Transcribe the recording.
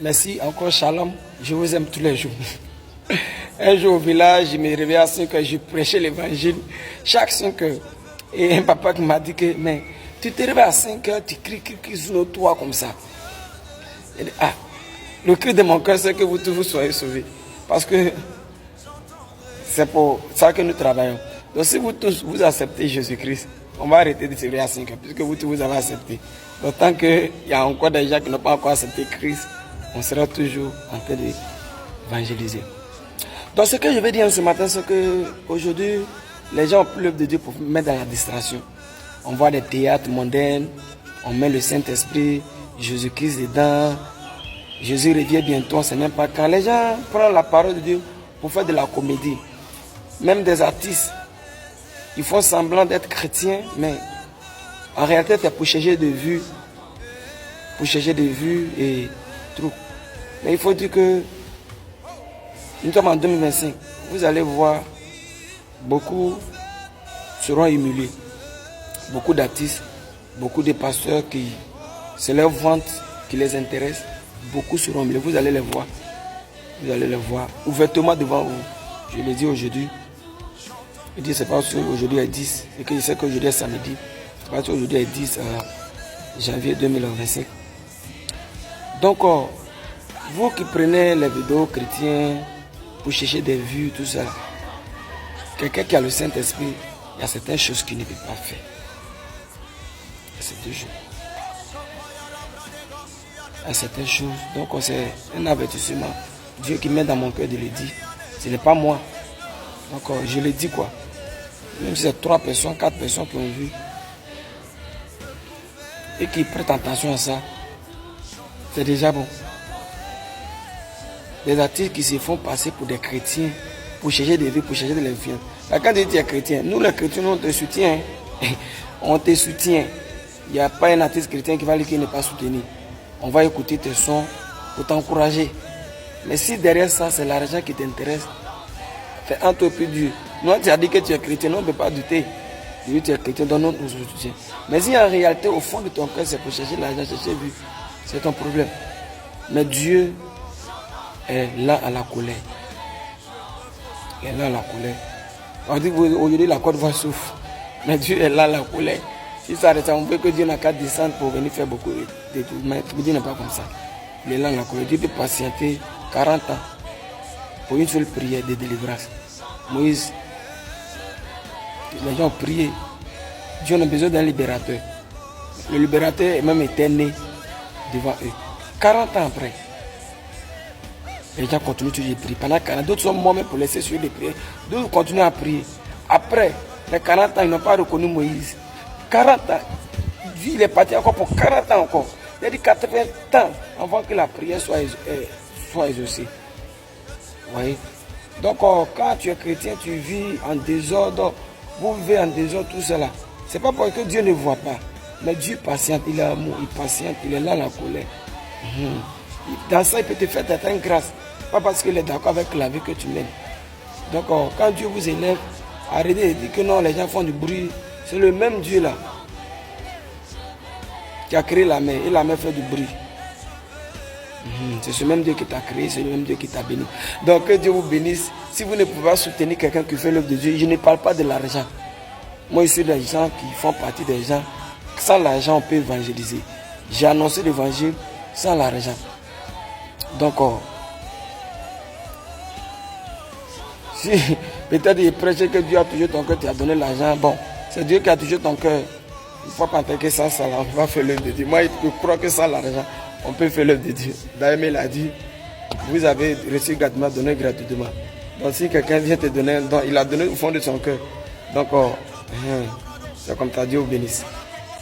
Merci, encore shalom. Je vous aime tous les jours. Un jour au village, je me réveillais à 5 heures, je prêchais l'évangile chaque 5 heures. Et un papa qui m'a dit que, mais tu te réveilles à 5 heures, tu cries sur nos toits comme ça. Il dit, ah, le cri de mon cœur, c'est que vous tous vous soyez sauvés. Parce que c'est pour ça que nous travaillons. Donc si vous tous vous acceptez Jésus-Christ, on va arrêter de se réveiller à 5 heures, puisque vous tous vous avez accepté. Donc tant qu'il y a encore des gens qui n'ont pas encore accepté Christ, on sera toujours en train d'évangéliser. Donc ce que je vais dire ce matin, c'est qu'aujourd'hui, les gens ont plus l'œuvre de Dieu pour mettre dans la distraction. On voit des théâtres mondains, on met le Saint-Esprit, Jésus-Christ dedans, Jésus revient bientôt, on ne sait même pas quand. Les gens prennent la parole de Dieu pour faire de la comédie. Même des artistes, ils font semblant d'être chrétiens, mais en réalité c'est pour changer de vue. Pour changer de vue et tout. Mais il faut dire que nous sommes en 2025. Vous allez voir, beaucoup seront humiliés. Beaucoup d'artistes, beaucoup de pasteurs qui, c'est leur vente qui les intéresse. Beaucoup seront humiliés. Vous allez les voir. Vous allez les voir ouvertement devant vous. Je le dis aujourd'hui. Je dis c'est pas aujourd'hui est 10. C'est que je sais qu'aujourd'hui est samedi. C'est pas aujourd'hui est 10 janvier 2025. Donc, vous qui prenez les vidéos chrétiennes pour chercher des vues, tout ça, quelqu'un qui a le Saint-Esprit, il y a certaines choses qu'il ne peut pas faire. Il y a certaines choses. Il y a certaines choses. Donc, c'est un avertissement. Dieu qui met dans mon cœur de le dire. Ce n'est pas moi. Donc, je le dis quoi. Même si c'est 3 personnes, 4 personnes qui ont vu et qui prêtent attention à ça, c'est déjà bon. Des artistes qui se font passer pour des chrétiens, pour chercher des vies, pour chercher de l'influence. Quand tu es chrétien, nous les chrétiens, nous, on te soutient. On te soutient. Il n'y a pas un artiste chrétien qui va dire qu'il n'est pas soutenu. On va écouter tes sons pour t'encourager. Mais si derrière ça, c'est l'argent qui t'intéresse, c'est un peu plus dur. Nous, tu as dit que tu es chrétien, nous, on ne peut pas douter. Tu es chrétien, donc nous soutient. Mais si en réalité, au fond de ton cœur, c'est pour chercher l'argent, chercher vie, c'est ton problème. Mais Dieu est là à la colère. Il est là à la colère. On dit qu'aujourd'hui, la Côte d'Ivoire souffre. Mais Dieu est là à la colère. Si ça arrête, on veut que Dieu n'a qu'à descendre pour venir faire beaucoup de tout. Mais Dieu n'est pas comme ça. Il est là à la colère. Dieu peut patienter 40 ans pour une seule prière de délivrance. Moïse, les gens ont prié. Dieu a besoin d'un libérateur. Le libérateur même était né devant eux. 40 ans après, les gens continuent toujours de prier. Pendant 40 ans, d'autres sont morts même pour laisser sur les prières. D'autres continuent à prier. Après les 40 ans, ils n'ont pas reconnu Moïse. 40 ans. Il est parti encore pour 40 ans encore. Il a dit 80 ans avant que la prière soit exaucée. Vous voyez? Donc quand tu es chrétien, tu vis en désordre, vous vivez en désordre, tout cela. Ce n'est pas parce que Dieu ne voit pas. Mais Dieu patiente, il est amour, il patiente, il est là la colère. Dans ça, il peut te faire une grâce. Pas parce qu'il est d'accord avec la vie que tu mènes. Donc quand Dieu vous élève, arrêtez de dire que non, les gens font du bruit. C'est le même Dieu là qui a créé la mer. Et la mer fait du bruit. C'est ce même Dieu qui t'a créé, c'est le même Dieu qui t'a béni. Donc que Dieu vous bénisse. Si vous ne pouvez pas soutenir quelqu'un qui fait l'œuvre de Dieu, je ne parle pas de l'argent. Moi, je suis des gens qui font partie des gens. Sans l'argent, on peut évangéliser. J'ai annoncé l'évangile sans l'argent. Donc, si peut-être il prêche que Dieu a touché ton cœur, tu as donné l'argent, bon, c'est Dieu qui a touché ton cœur. Il ne faut pas penser que ça, on va faire l'œuvre de Dieu. Moi, je crois que sans l'argent, on peut faire l'œuvre de Dieu. D'ailleurs, il a dit, vous avez reçu gratuitement, donné gratuitement. Donc, si quelqu'un vient te donner un don, il a donné au fond de son cœur. Donc, c'est comme ça, Dieu vous bénisse.